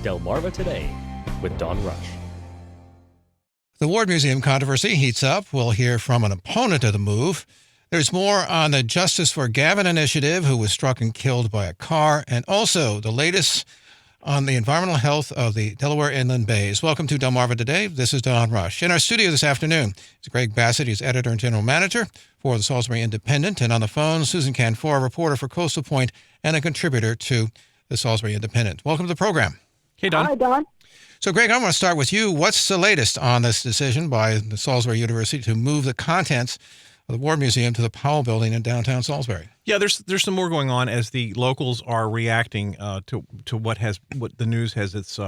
Delmarva Today with Don Rush. The Ward Museum controversy heats up. We'll hear from an opponent of the move. There's more on the Justice for Gavin initiative, who was struck and killed by a car, and also the latest on the environmental health of the Delaware Inland Bays. Welcome to Delmarva Today. This is Don Rush. In our studio this afternoon is Greg Bassett. He's editor and general manager for the Salisbury Independent. And on the phone, Susan Canfor, reporter for Coastal Point and a contributor to the Salisbury Independent. Welcome to the program. Hey, Don. Hi, Don. So, Greg, I want to start with you. What's the latest on this decision by the Salisbury University to move the contents of the Ward Museum to the Powell Building in downtown Salisbury? Yeah, there's some more going on as the locals are reacting to what the news has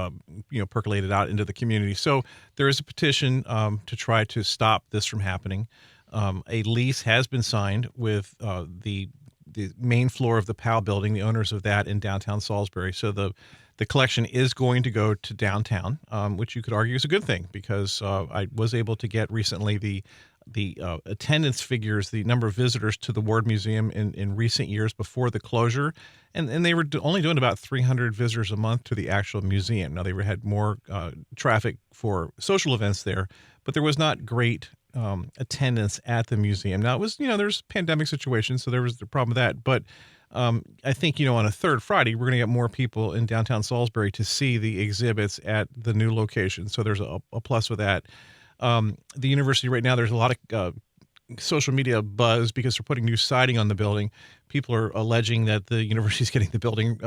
percolated out into the community. So there is a petition to try to stop this from happening. A lease has been signed with the main floor of the Powell Building, the owners of that in downtown Salisbury. So the collection is going to go to downtown, which you could argue is a good thing, because I was able to get recently the attendance figures, the number of visitors to the Ward Museum in recent years before the closure, and they were only doing about 300 visitors a month to the actual museum. Now, they had more traffic for social events there, but there was not great attendance at the museum. Now, it was, there's pandemic situations, so there was the problem with that, but I think, on a third Friday, we're going to get more people in downtown Salisbury to see the exhibits at the new location. So there's a plus with that. The university right now, there's a lot of social media buzz because they're putting new siding on the building. People are alleging that the university is getting the building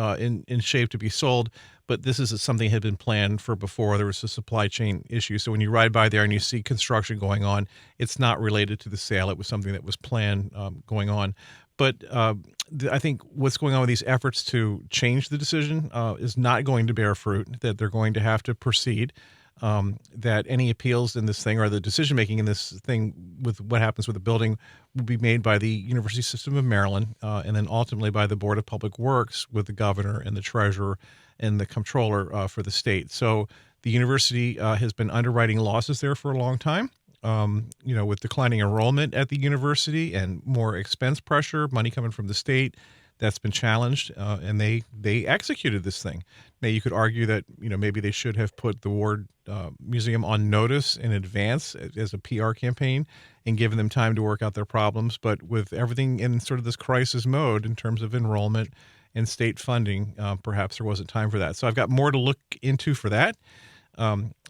in shape to be sold, but this is something that had been planned for before. There was a supply chain issue. So when you ride by there and you see construction going on, it's not related to the sale. It was something that was planned going on. But I think what's going on with these efforts to change the decision is not going to bear fruit, that they're going to have to proceed, that any appeals in this thing or the decision-making in this thing with what happens with the building will be made by the University System of Maryland and then ultimately by the Board of Public Works with the governor and the treasurer and the comptroller for the state. So the university has been underwriting losses there for a long time. With declining enrollment at the university and more expense pressure, money coming from the state, that's been challenged, and they executed this thing. Now, you could argue that, maybe they should have put the Ward Museum on notice in advance as a PR campaign and given them time to work out their problems. But with everything in sort of this crisis mode in terms of enrollment and state funding, perhaps there wasn't time for that. So I've got more to look into for that.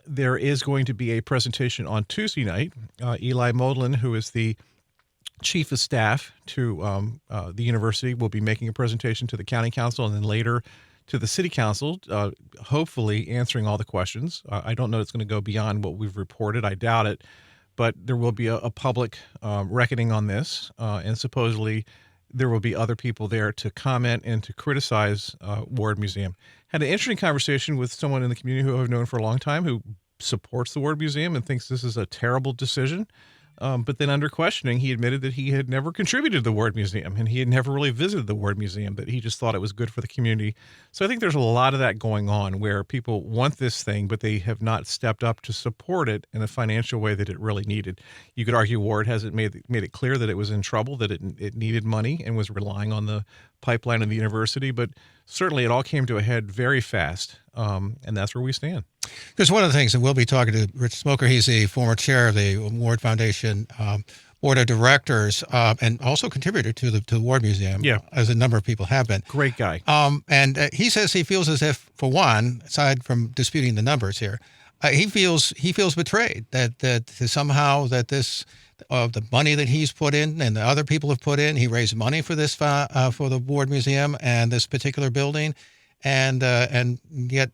There is going to be a presentation on Tuesday night. Eli Modlin, who is the chief of staff to the university, will be making a presentation to the county council and then later to the city council, hopefully answering all the questions. I don't know it's going to go beyond what we've reported. I doubt it. But there will be a public reckoning on this, and supposedly there will be other people there to comment and to criticize Ward Museum. Had an interesting conversation with someone in the community who I've known for a long time who supports the Ward Museum and thinks this is a terrible decision. But then under questioning, he admitted that he had never contributed to the Ward Museum and he had never really visited the Ward Museum, but he just thought it was good for the community. So I think there's a lot of that going on where people want this thing, but they have not stepped up to support it in a financial way that it really needed. You could argue Ward hasn't made it clear that it was in trouble, that it needed money and was relying on the pipeline of the university, but certainly it all came to a head very fast, and that's where we stand. Because one of the things, and we'll be talking to Rich Smoker, he's the former chair of the Ward Foundation Board of Directors and also contributor to the Ward Museum, as a number of people have been. Great guy. And he says he feels as if, for one, aside from disputing the numbers here, he feels betrayed, that somehow that this the money that he's put in and the other people have put in, he raised money for this for the Ward Museum and this particular building, and yet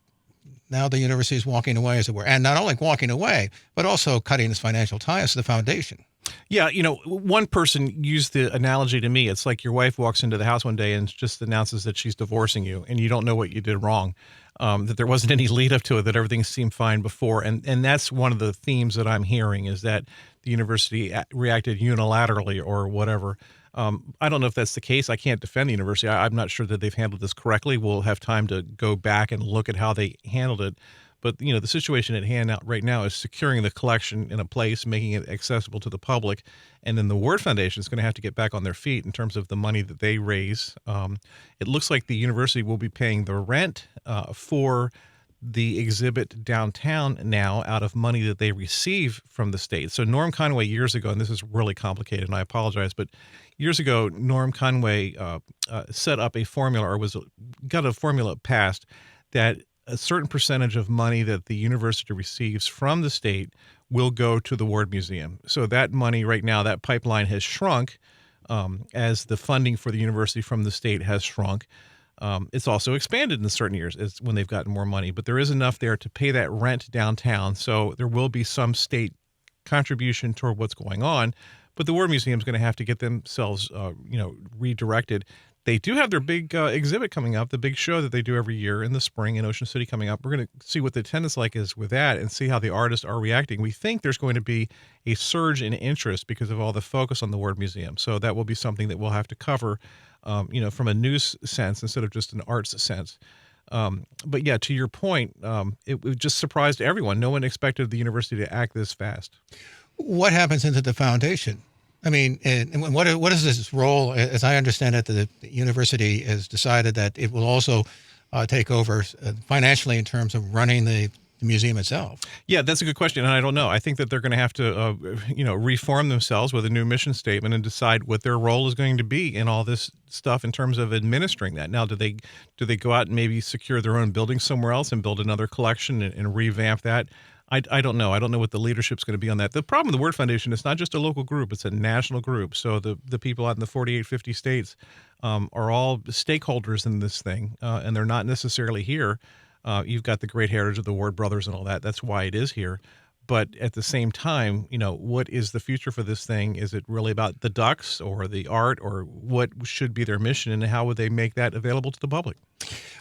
now the university is walking away, as it were, and not only walking away, but also cutting its financial ties to the foundation. Yeah, one person used the analogy to me. It's like your wife walks into the house one day and just announces that she's divorcing you, and you don't know what you did wrong, that there wasn't any lead up to it, that everything seemed fine before. And that's one of the themes that I'm hearing, is that the university reacted unilaterally or whatever. I don't know if that's the case. I can't defend the university. I'm not sure that they've handled this correctly. We'll have time to go back and look at how they handled it. But, the situation at hand right now is securing the collection in a place, making it accessible to the public. And then the Ward Foundation is going to have to get back on their feet in terms of the money that they raise. It looks like the university will be paying the rent for the exhibit downtown now out of money that they receive from the state. So Norm Conway years ago, and this is really complicated, and I apologize, but years ago, Norm Conway set up a formula, or got a formula passed that a certain percentage of money that the university receives from the state will go to the Ward Museum. So that money right now, that pipeline has shrunk as the funding for the university from the state has shrunk. It's also expanded in certain years when they've gotten more money, but there is enough there to pay that rent downtown. So there will be some state contribution toward what's going on, but the War Museum is going to have to get themselves, redirected. They do have their big exhibit coming up, the big show that they do every year in the spring in Ocean City coming up. We're going to see what the attendance like is with that and see how the artists are reacting. We think there's going to be a surge in interest because of all the focus on the Ward Museum. So that will be something that we'll have to cover, from a news sense instead of just an arts sense. But yeah, to your point, it just surprised everyone. No one expected the university to act this fast. What happens into the foundation? I mean, and what is this role? As I understand it, the university has decided that it will also take over financially in terms of running the museum itself. Yeah, that's a good question, and I don't know. I think that they're going to have to, reform themselves with a new mission statement and decide what their role is going to be in all this stuff in terms of administering that. Now, do they go out and maybe secure their own building somewhere else and build another collection and revamp that? I don't know. I don't know what the leadership's going to be on that. The problem with the Word Foundation, it's not just a local group, it's a national group. So the people out in the 48, 50 states are all stakeholders in this thing, and they're not necessarily here. You've got the great heritage of the Ward brothers and all that. That's why it is here. But at the same time, what is the future for this thing? Is it really about the ducks or the art, or what should be their mission, and how would they make that available to the public?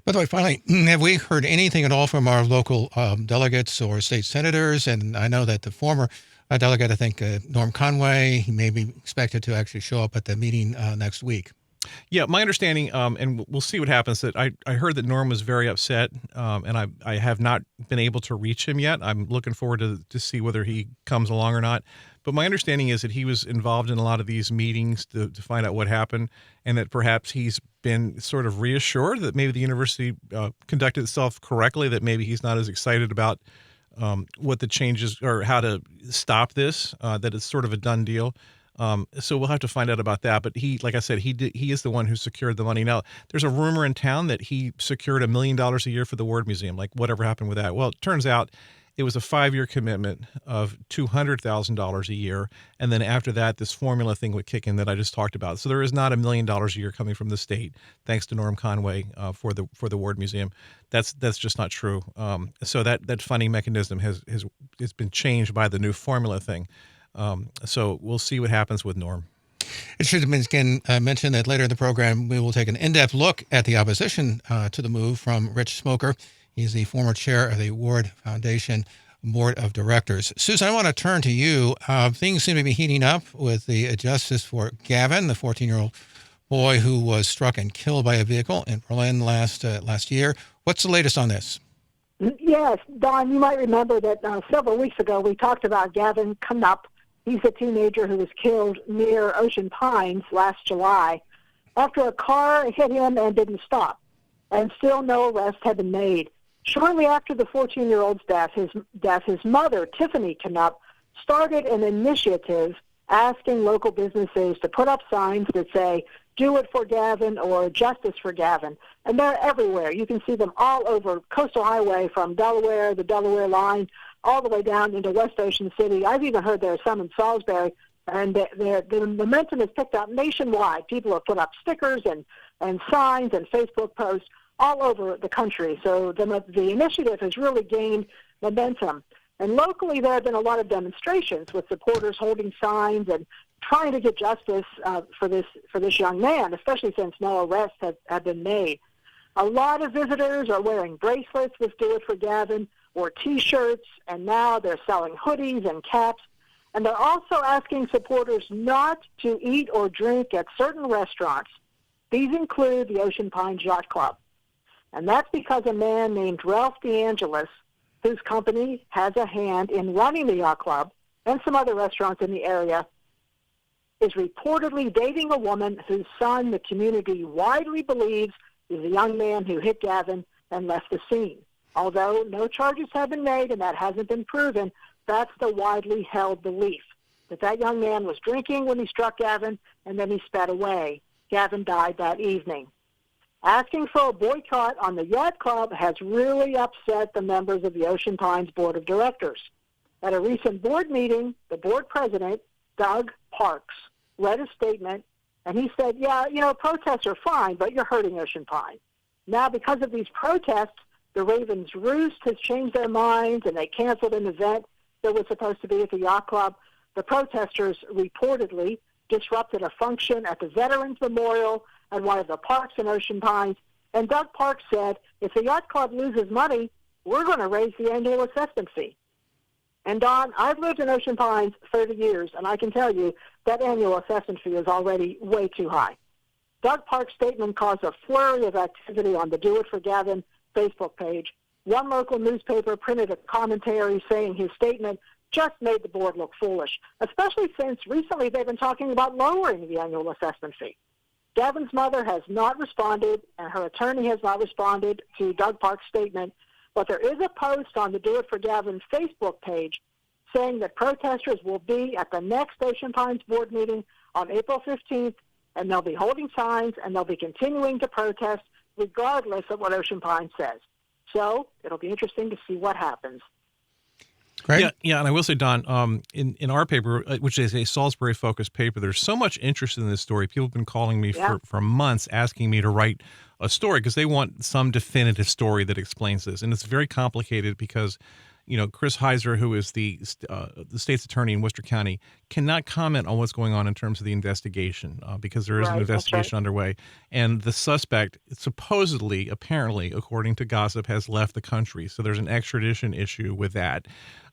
By the way, finally, have we heard anything at all from our local delegates or state senators? And I know that the former delegate, I think Norm Conway, he may be expected to actually show up at the meeting next week. Yeah, my understanding, and we'll see what happens, that I heard that Norm was very upset, and I have not been able to reach him yet. I'm looking forward to see whether he comes along or not. But my understanding is that he was involved in a lot of these meetings to find out what happened, and that perhaps he's been sort of reassured that maybe the university conducted itself correctly, that maybe he's not as excited about what the changes or how to stop this, that it's sort of a done deal. So we'll have to find out about that. But he, like I said, he is the one who secured the money. Now, there's a rumor in town that he secured $1 million a year for the Ward Museum. Like, whatever happened with that? Well, it turns out it was a 5-year commitment of $200,000 a year. And then after that, this formula thing would kick in that I just talked about. So there is not $1 million a year coming from the state, thanks to Norm Conway for the Ward Museum. That's just not true. So that funding mechanism has been changed by the new formula thing. So we'll see what happens with Norm. It should have been again mentioned that later in the program, we will take an in-depth look at the opposition to the move from Rich Smoker. He's the former chair of the Ward Foundation Board of Directors. Susan, I want to turn to you. Things seem to be heating up with the justice for Gavin, the 14-year-old boy who was struck and killed by a vehicle in Berlin last year. What's the latest on this? Yes, Don, you might remember that several weeks ago we talked about Gavin Knupp. He's a teenager who was killed near Ocean Pines last July after a car hit him and didn't stop, and still no arrest had been made. Shortly after the 14-year-old's death, his mother, Tiffany Knupp, started an initiative asking local businesses to put up signs that say, "Do it for Gavin" or "Justice for Gavin." And they're everywhere. You can see them all over Coastal Highway from Delaware, the Delaware line, all the way down into West Ocean City. I've even heard there are some in Salisbury, and the momentum has picked up nationwide. People have put up stickers and signs and Facebook posts all over the country. So the initiative has really gained momentum. And locally, there have been a lot of demonstrations with supporters holding signs and trying to get justice for this young man, especially since no arrests have been made. A lot of visitors are wearing bracelets with "Do It for Gavin" or T-shirts, and now they're selling hoodies and caps. And they're also asking supporters not to eat or drink at certain restaurants. These include the Ocean Pines Yacht Club. And that's because a man named Ralph DeAngelis, whose company has a hand in running the yacht club and some other restaurants in the area, is reportedly dating a woman whose son the community widely believes is the young man who hit Gavin and left the scene. Although no charges have been made and that hasn't been proven, that's the widely held belief, that young man was drinking when he struck Gavin and then he sped away. Gavin died that evening. Asking for a boycott on the yacht club has really upset the members of the Ocean Pines Board of Directors. At a recent board meeting, the board president, Doug Parks, read a statement, and he said, protests are fine, but you're hurting Ocean Pine. Now, because of these protests, the Ravens Roost has changed their minds, and they canceled an event that was supposed to be at the yacht club. The protesters reportedly disrupted a function at the Veterans Memorial at one of the parks in Ocean Pines. And Doug Parks said, if the yacht club loses money, we're going to raise the annual assessment fee. And Don, I've lived in Ocean Pines 30 years, and I can tell you that annual assessment fee is already way too high. Doug Parks' statement caused a flurry of activity on the Do It for Gavin Facebook page. One local newspaper printed a commentary saying his statement just made the board look foolish, especially since recently they've been talking about lowering the annual assessment fee. Gavin's mother has not responded, and her attorney has not responded to Doug Parks' statement, but there is a post on the Do It for Gavin Facebook page saying that protesters will be at the next Ocean Pines board meeting on April 15th, and they'll be holding signs, and they'll be continuing to protest regardless of what Ocean Pines says. So it'll be interesting to see what happens. Greg? Yeah, and I will say, Don, in our paper, which is a Salisbury-focused paper, there's so much interest in this story. People have been calling me for months asking me to write a story because they want some definitive story that explains this. And it's very complicated because, Chris Heiser, who is the state's attorney in Worcester County, cannot comment on what's going on in terms of the investigation because there is an investigation underway. And the suspect supposedly, apparently, according to gossip, has left the country. So there's an extradition issue with that.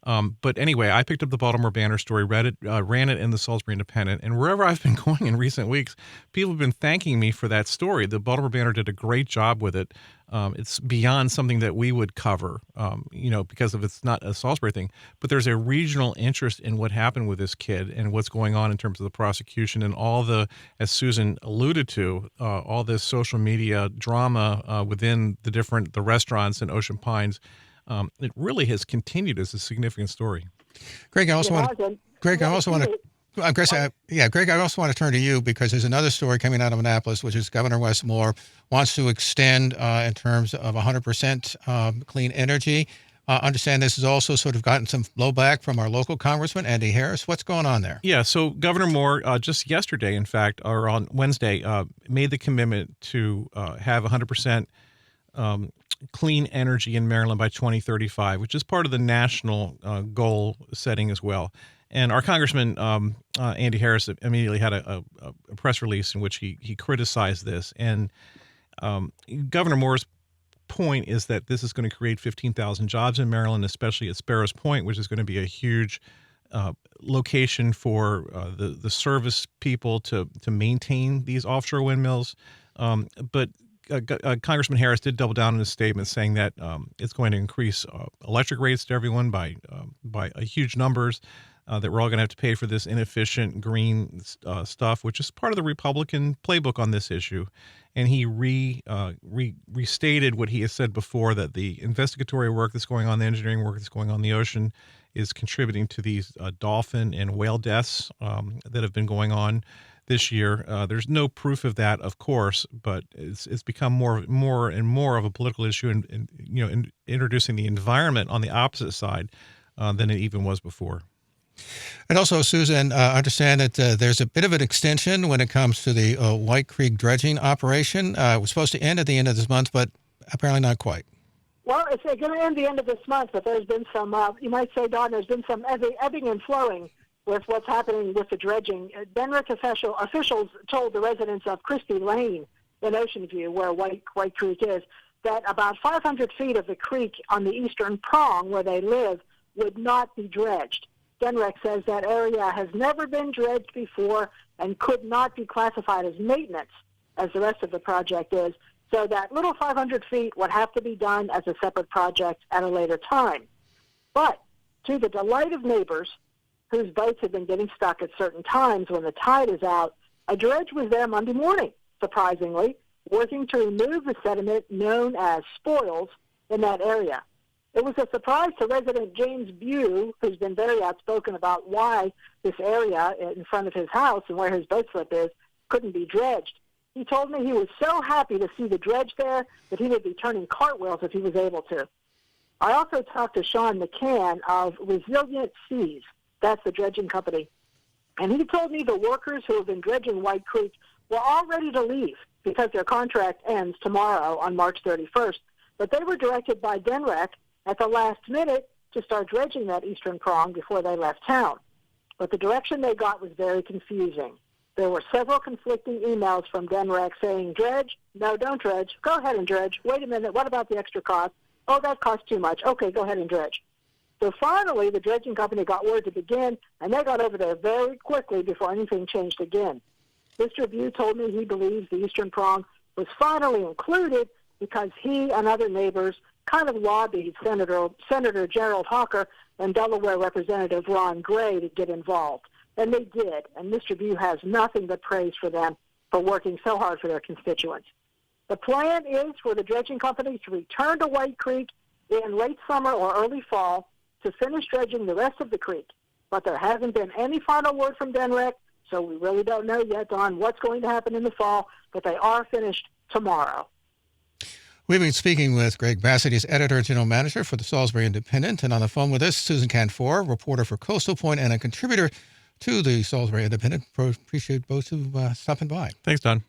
But anyway, I picked up the Baltimore Banner story, read it, ran it in the Salisbury Independent, and wherever I've been going in recent weeks, people have been thanking me for that story. The Baltimore Banner did a great job with it. It's beyond something that we would cover, because of it's not a Salisbury thing. But there's a regional interest in what happened with this kid and what's going on in terms of the prosecution and all the, as Susan alluded to, all this social media drama within the restaurants in Ocean Pines. It really has continued as a significant story. Greg, I also want to turn to you because there's another story coming out of Annapolis, which is Governor Wes Moore wants to extend in terms of 100% clean energy. Understand this has also sort of gotten some blowback from our local congressman, Andy Harris. What's going on there? Yeah, so Governor Moore, just yesterday, in fact, or on Wednesday, made the commitment to have 100% clean energy in Maryland by 2035, which is part of the national goal setting as well. And our Congressman, Andy Harris, immediately had a press release in which he criticized this. And Governor Moore's point is that this is going to create 15,000 jobs in Maryland, especially at Sparrows Point, which is going to be a huge location for the service people to maintain these offshore windmills. But Congressman Harris did double down in his statement saying that it's going to increase electric rates to everyone by huge numbers, that we're all going to have to pay for this inefficient green stuff, which is part of the Republican playbook on this issue. And he restated what he has said before, that the investigatory work that's going on, the engineering work that's going on in the ocean is contributing to these dolphin and whale deaths that have been going on this year. There's no proof of that, of course, but it's become more and more of a political issue, and introducing the environment on the opposite side than it even was before. And also, Susan, understand that there's a bit of an extension when it comes to the White Creek dredging operation. It was supposed to end at the end of this month, but apparently not quite. Well, it's going to end the end of this month, but there's been some, you might say, Don, there's been some ebbing and flowing with what's happening with the dredging. Denrick officials told the residents of Christie Lane in Ocean View, where White Creek is, that about 500 feet of the creek on the eastern prong where they live would not be dredged. Denrick says that area has never been dredged before and could not be classified as maintenance as the rest of the project is. So that little 500 feet would have to be done as a separate project at a later time. But to the delight of neighbors whose boats have been getting stuck at certain times when the tide is out, a dredge was there Monday morning, surprisingly, working to remove the sediment known as spoils in that area. It was a surprise to resident James Bew, who's been very outspoken about why this area in front of his house and where his boat slip is couldn't be dredged. He told me he was so happy to see the dredge there that he would be turning cartwheels if he was able to. I also talked to Sean McCann of Resilient Seas. That's the dredging company. And he told me the workers who have been dredging White Creek were all ready to leave because their contract ends tomorrow on March 31st. But they were directed by DENREC at the last minute to start dredging that eastern prong before they left town. But the direction they got was very confusing. There were several conflicting emails from DENREC saying, dredge? No, don't dredge. Go ahead and dredge. Wait a minute, what about the extra cost? Oh, that costs too much. Okay, go ahead and dredge. So finally, the dredging company got word to begin, and they got over there very quickly before anything changed again. Mr. Bew told me he believes the eastern prong was finally included because he and other neighbors kind of lobbied Senator Gerald Hawker and Delaware Representative Ron Gray to get involved. And they did, and Mr. Bew has nothing but praise for them for working so hard for their constituents. The plan is for the dredging company to return to White Creek in late summer or early fall to finish dredging the rest of the creek. But there hasn't been any final word from DENREC, so we really don't know yet on what's going to happen in the fall, but they are finished tomorrow. We've been speaking with Greg Bassett, he's editor and general manager for the Salisbury Independent, and on the phone with us, Susan Canfor, reporter for Coastal Point and a contributor to the Salisbury Independent. Appreciate both of stopping by. Thanks, Don.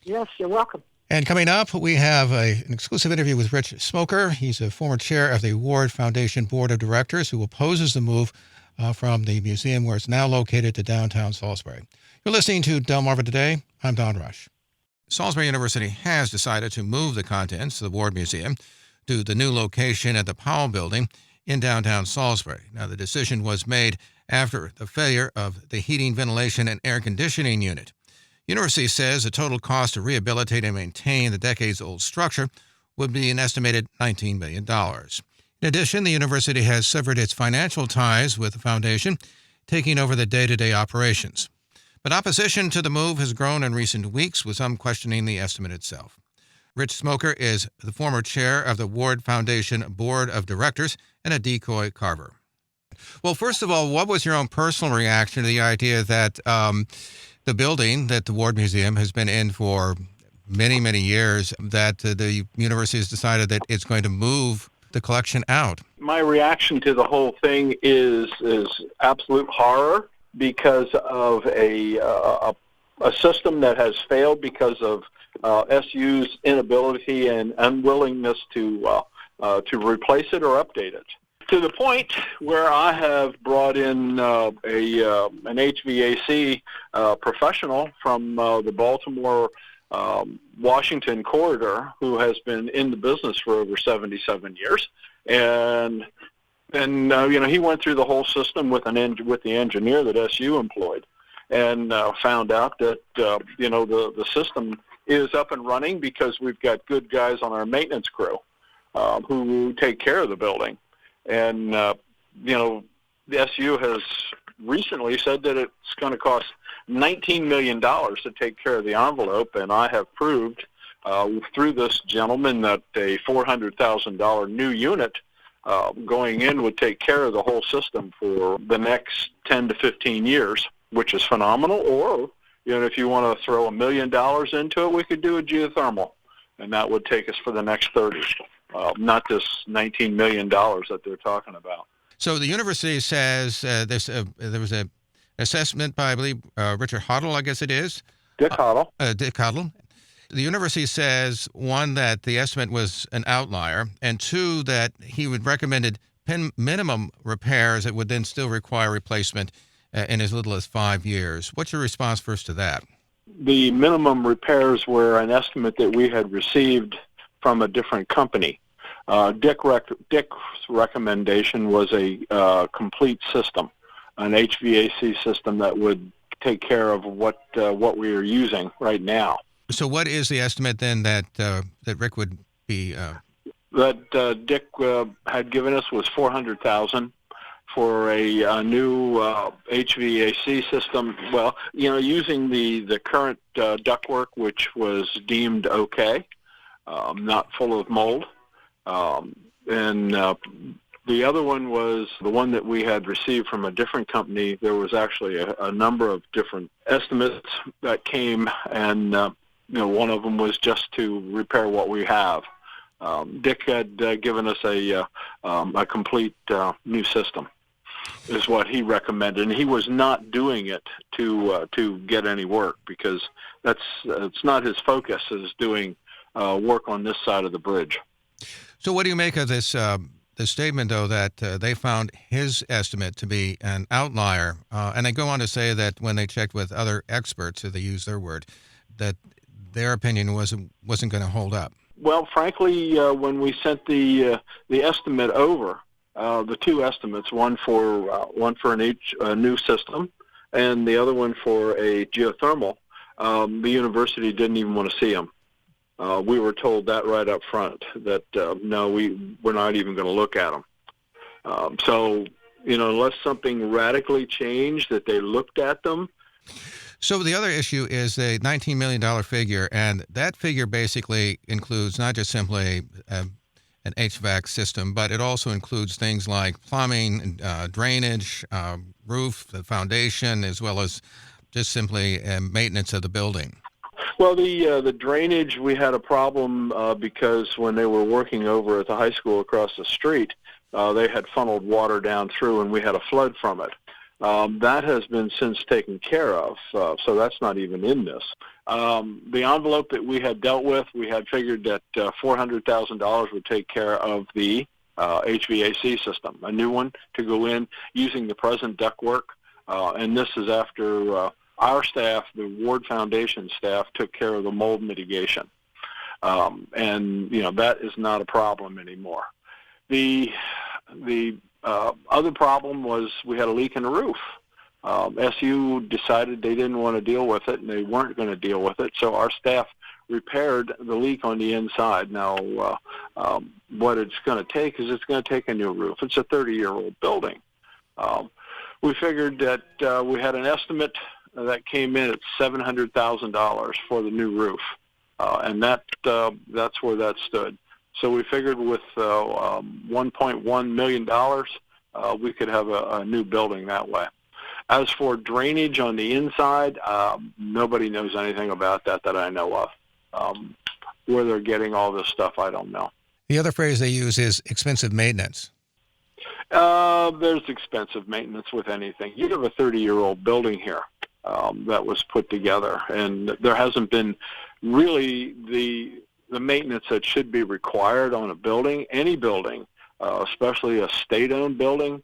Yes, you're welcome. And coming up, we have an exclusive interview with Rich Smoker. He's a former chair of the Ward Foundation Board of Directors who opposes the move from the museum where it's now located to downtown Salisbury. You're listening to Delmarva Today. I'm Don Rush. Salisbury University has decided to move the contents of the Ward Museum to the new location at the Powell Building in downtown Salisbury. Now, the decision was made after the failure of the heating, ventilation, and air conditioning unit. University says the total cost to rehabilitate and maintain the decades-old structure would be an estimated $19 million. In addition, the university has severed its financial ties with the foundation, taking over the day-to-day operations. But opposition to the move has grown in recent weeks, with some questioning the estimate itself. Rich Smoker is the former chair of the Ward Foundation Board of Directors and a decoy carver. Well, first of all, what was your own personal reaction to the idea that the building that the Ward Museum has been in for many, many years, that the university has decided that it's going to move the collection out? My reaction to the whole thing is absolute horror because of a system that has failed because of SU's inability and unwillingness to replace it or update it. To the point where I have brought in an HVAC professional from the Baltimore Washington corridor, who has been in the business for over 77 years, and he went through the whole system with the engineer that SU employed, and found out that the system is up and running because we've got good guys on our maintenance crew who take care of the building. And, the SU has recently said that it's going to cost $19 million to take care of the envelope, and I have proved through this gentleman that a $400,000 new unit going in would take care of the whole system for the next 10 to 15 years, which is phenomenal. Or, if you want to throw $1 million into it, we could do a geothermal, and that would take us for the next 30. Not this $19 million that they're talking about. So the university says there was an assessment by, I believe, Richard Hoddle, I guess it is. Dick Hoddle. Dick Hoddle. The university says, one, that the estimate was an outlier, and two, that he would recommended minimum repairs that would then still require replacement in as little as 5 years. What's your response first to that? The minimum repairs were an estimate that we had received from a different company. Dick's recommendation was a complete system, an HVAC system that would take care of what we are using right now. So what is the estimate then that Rick would be? That Dick had given us was $400,000 for a new HVAC system. Well, using the current ductwork, which was deemed okay. Not full of mold. And the other one was the one that we had received from a different company. There was actually a number of different estimates that came, and one of them was just to repair what we have. Dick had given us a complete new system, is what he recommended, and he was not doing it to get any work, because it's not his focus, is doing work on this side of the bridge. So what do you make of this statement, though, that they found his estimate to be an outlier, and they go on to say that when they checked with other experts, so they use their word, that their opinion wasn't going to hold up? Well, frankly, when we sent the estimate over, the two estimates, one for a new system, and the other one for a geothermal, the university didn't even want to see them. We were told that right up front, that no, we're not even going to look at them. So, unless something radically changed, that they looked at them. So the other issue is a $19 million figure, and that figure basically includes not just simply an HVAC system, but it also includes things like plumbing, drainage, roof, the foundation, as well as just simply maintenance of the building. Well, the drainage, we had a problem because when they were working over at the high school across the street, they had funneled water down through, and we had a flood from it. That has been since taken care of, so that's not even in this. The envelope that we had dealt with, we had figured that $400,000 would take care of the HVAC system, a new one to go in using the present ductwork, and this is after our staff, the Ward Foundation staff, took care of the mold mitigation. And, that is not a problem anymore. The other problem was we had a leak in the roof. SU decided they didn't want to deal with it, and they weren't going to deal with it, so our staff repaired the leak on the inside. Now, what it's going to take is it's going to take a new roof. It's a 30-year-old building. We figured that we had an estimate that came in at $700,000 for the new roof, and that's where that stood. So we figured with $1.1 million, we could have a new building that way. As for drainage on the inside, nobody knows anything about that I know of. Where they're getting all this stuff, I don't know. The other phrase they use is expensive maintenance. There's expensive maintenance with anything. You have a 30-year-old building here that was put together, and there hasn't been really the maintenance that should be required on a building. Any building, especially a state-owned building,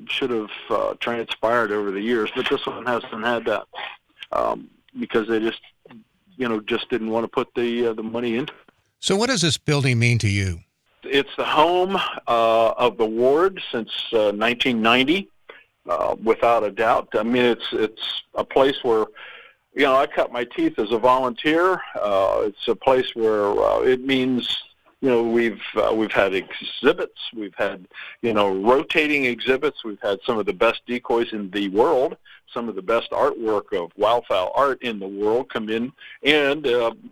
should have transpired over the years, but this one hasn't had that because they just didn't want to put the money into it. So what does this building mean to you? It's the home of the ward since 1990, without a doubt. I mean, it's a place where, I cut my teeth as a volunteer. It's a place where it means, we've had exhibits, we've had, rotating exhibits, we've had some of the best decoys in the world, some of the best artwork of wildfowl art in the world come in, and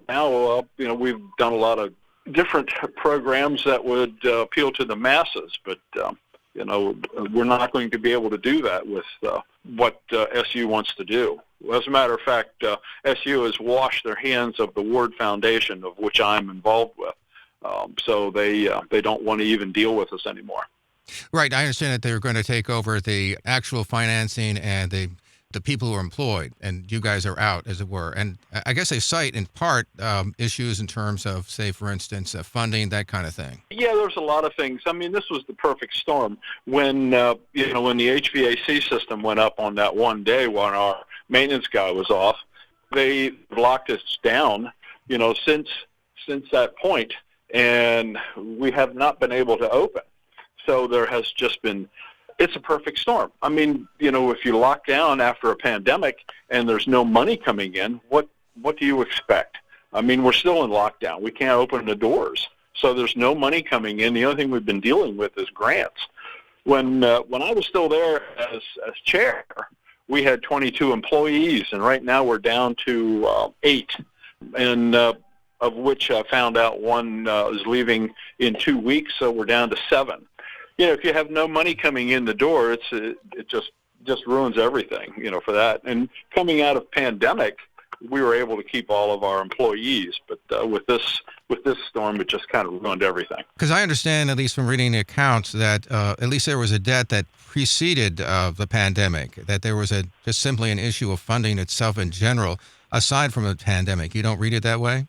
now, we've done a lot of different programs that would appeal to the masses, but we're not going to be able to do that with what SU wants to do. As a matter of fact, SU has washed their hands of the Ward Foundation, of which I'm involved with, so they don't want to even deal with us anymore. Right. I understand that they're going to take over the actual financing and the people who are employed, and you guys are out, as it were. And I guess they cite, in part, issues in terms of, say, for instance, funding, that kind of thing. Yeah, there's a lot of things. I mean, this was the perfect storm. When, when the HVAC system went up on that one day when our maintenance guy was off, they locked us down, since that point, and we have not been able to open. So there has just been, it's a perfect storm. I mean, if you lock down after a pandemic and there's no money coming in, what do you expect? I mean, we're still in lockdown. We can't open the doors. So there's no money coming in. The only thing we've been dealing with is grants. When I was still there as chair, we had 22 employees, and right now we're down to 8. And of which I found out one is leaving in 2 weeks, so we're down to 7. If you have no money coming in the door, it just ruins everything, for that. And coming out of pandemic, we were able to keep all of our employees, but with this storm, it just kind of ruined everything. Because I understand, at least from reading the accounts, that at least there was a debt that preceded the pandemic, that there was just simply an issue of funding itself in general, aside from the pandemic. You don't read it that way?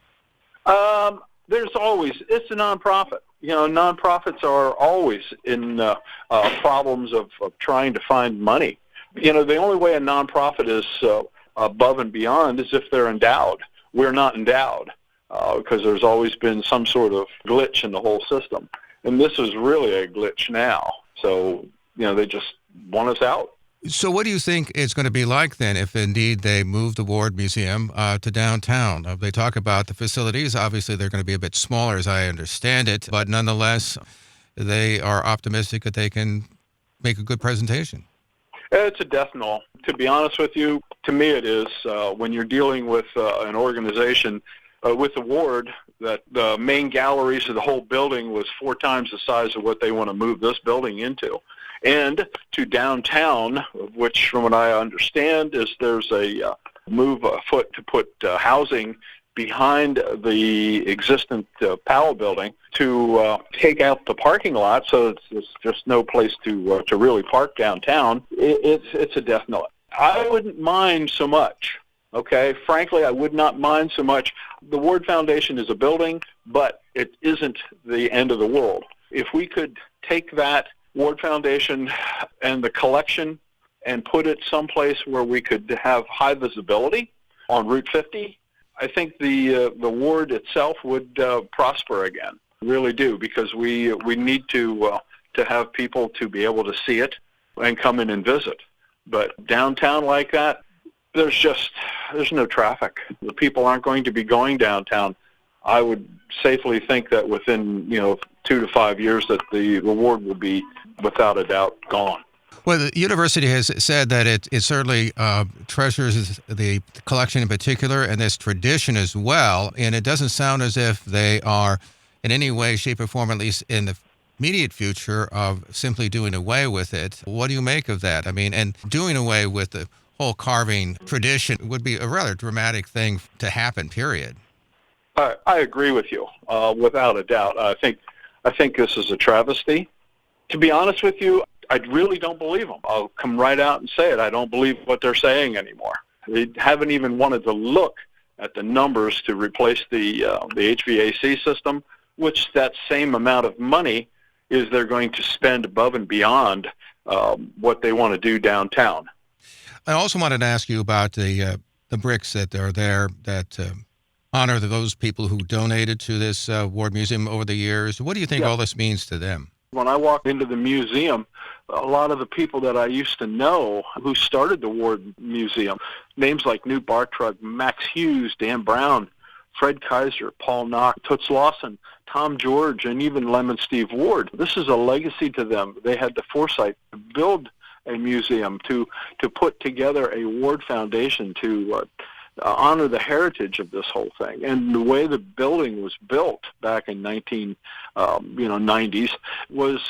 There's always, it's a nonprofit. Nonprofits are always in problems of trying to find money. The only way a nonprofit is above and beyond is if they're endowed. We're not endowed because there's always been some sort of glitch in the whole system. And this is really a glitch now. So, they just want us out. So what do you think it's going to be like then if indeed they move the Ward Museum to downtown? They talk about the facilities. Obviously, they're going to be a bit smaller as I understand it, but nonetheless, they are optimistic that they can make a good presentation. It's a death knell. To be honest with you, to me it is. When you're dealing with an organization with the Ward, that the main galleries of the whole building was 4 times the size of what they want to move this building into. And to downtown, which from what I understand is there's a move afoot to put housing behind the existing Powell building to take out the parking lot, so it's just no place to really park downtown. It's a death knell. I wouldn't mind so much. Okay, frankly, I would not mind so much. The Ward Foundation is a building, but it isn't the end of the world. If we could take that Ward Foundation and the collection and put it someplace where we could have high visibility on Route 50, I think the ward itself would prosper again. Really do, because we need to have people to be able to see it and come in and visit. But downtown like that, there's no traffic. The people aren't going to be going downtown. I would safely think that within 2 to 5 years that the ward will be without a doubt gone. Well, the university has said that it certainly treasures the collection in particular and this tradition as well, and it doesn't sound as if they are in any way, shape, or form, at least in the immediate future, of simply doing away with it. What do you make of that? I mean, and doing away with the whole carving tradition would be a rather dramatic thing to happen, period. I agree with you, without a doubt. I think this is a travesty. To be honest with you, I really don't believe them. I'll come right out and say it. I don't believe what they're saying anymore. They haven't even wanted to look at the numbers to replace the HVAC system, which that same amount of money is they're going to spend above and beyond what they want to do downtown. I also wanted to ask you about the bricks that are there that honor those people who donated to this Ward Museum over the years. What do you think all this means to them? When I walked into the museum, a lot of the people that I used to know who started the Ward Museum, names like Newt Bartrug, Max Hughes, Dan Brown, Fred Kaiser, Paul Knock, Toots Lawson, Tom George, and even Lemon Steve Ward. This is a legacy to them. They had the foresight to build a museum, to put together a Ward Foundation to honor the heritage of this whole thing. And the way the building was built back in 1990s was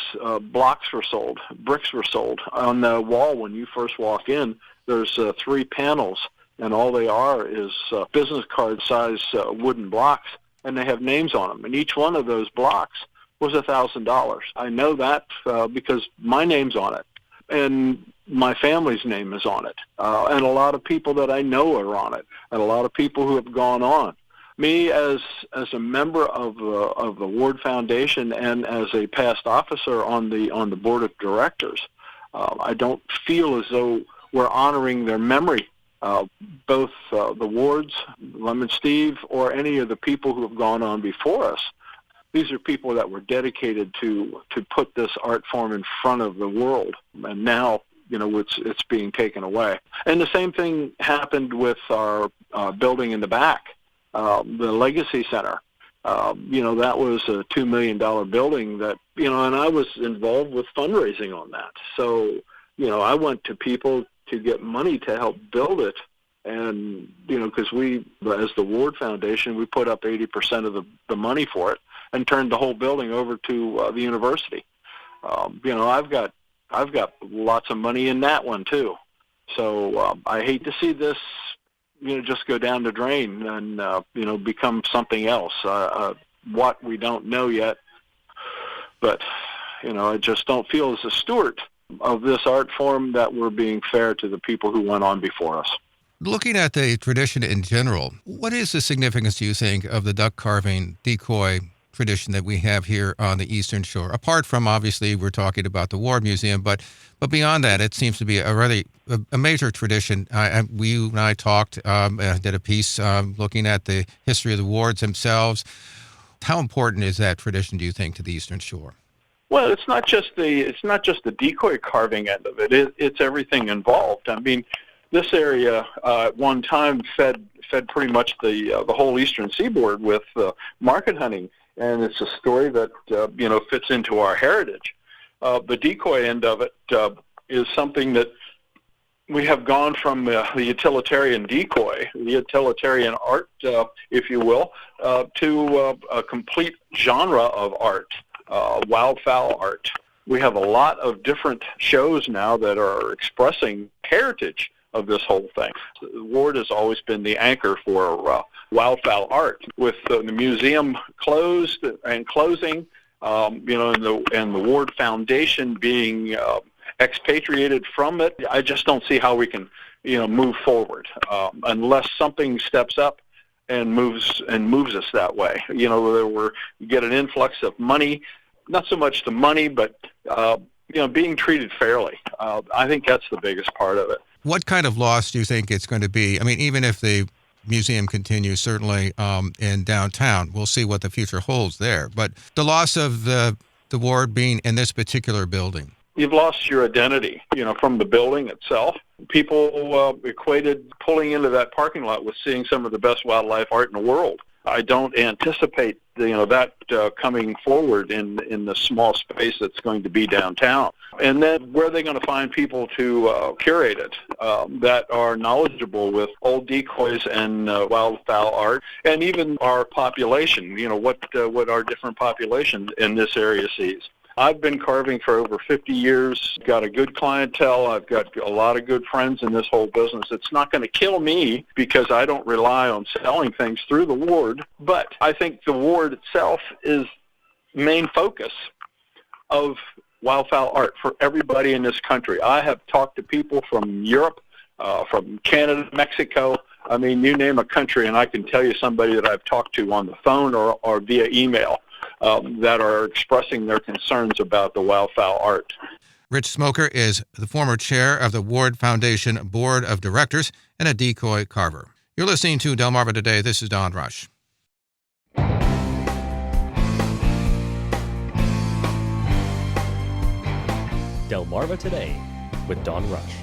blocks were sold, bricks were sold. On the wall when you first walk in, there's 3 panels, and all they are is business card size wooden blocks, and they have names on them. And each one of those blocks was $1,000. I know that because my name's on it, and my family's name is on it, and a lot of people that I know are on it, and a lot of people who have gone on. Me, as a member of the Ward Foundation and as a past officer on the board of directors, I don't feel as though we're honoring their memory. Both the Wards, Lemon Steve, or any of the people who have gone on before us. These are people that were dedicated to put this art form in front of the world, and now it's being taken away. And the same thing happened with our building in the back, the Legacy Center. That was a $2 million building that, and I was involved with fundraising on that. So, I went to people to get money to help build it, And, because we, as the Ward Foundation, we put up 80% of the money for it and turned the whole building over to the university. I've got lots of money in that one too. So I hate to see this, just go down the drain and, become something else. What we don't know yet. But, I just don't feel as a steward of this art form that we're being fair to the people who went on before us. Looking at the tradition in general, what is the significance, do you think, of the duck carving decoy tradition that we have here on the Eastern Shore? Apart from, obviously, we're talking about the Ward Museum, but beyond that, it seems to be a major tradition. You and I talked, did a piece looking at the history of the wards themselves. How important is that tradition, do you think, to the Eastern Shore? Well, it's not just the decoy carving end of it. It's everything involved. I mean, this area at one time fed pretty much the whole eastern seaboard with market hunting, and it's a story that fits into our heritage. The decoy end of it is something that we have gone from the utilitarian decoy, the utilitarian art, if you will, to a complete genre of art, wildfowl art. We have a lot of different shows now that are expressing heritage of this whole thing. The Ward has always been the anchor for wildfowl art. With the museum closed and closing, and the Ward Foundation being expatriated from it, I just don't see how we can, move forward unless something steps up and moves us that way. You get an influx of money, not so much the money, but being treated fairly. I think that's the biggest part of it. What kind of loss do you think it's going to be? I mean, even if the museum continues, certainly in downtown, we'll see what the future holds there. But the loss of the Ward being in this particular building. You've lost your identity, from the building itself. People equated pulling into that parking lot with seeing some of the best wildlife art in the world. I don't anticipate, that coming forward in the small space that's going to be downtown. And then where are they going to find people to curate it that are knowledgeable with old decoys and wildfowl art, and even our population, what our different population in this area sees. I've been carving for over 50 years, got a good clientele, I've got a lot of good friends in this whole business. It's not going to kill me because I don't rely on selling things through the Ward, but I think the Ward itself is main focus of wildfowl art for everybody in this country. I have talked to people from Europe, from Canada, Mexico. I mean, you name a country and I can tell you somebody that I've talked to on the phone or via email. That are expressing their concerns about the wildfowl art. Rich Smoker is the former chair of the Ward Foundation Board of Directors and a decoy carver. You're listening to Delmarva Today. This is Don Rush. Delmarva Today with Don Rush.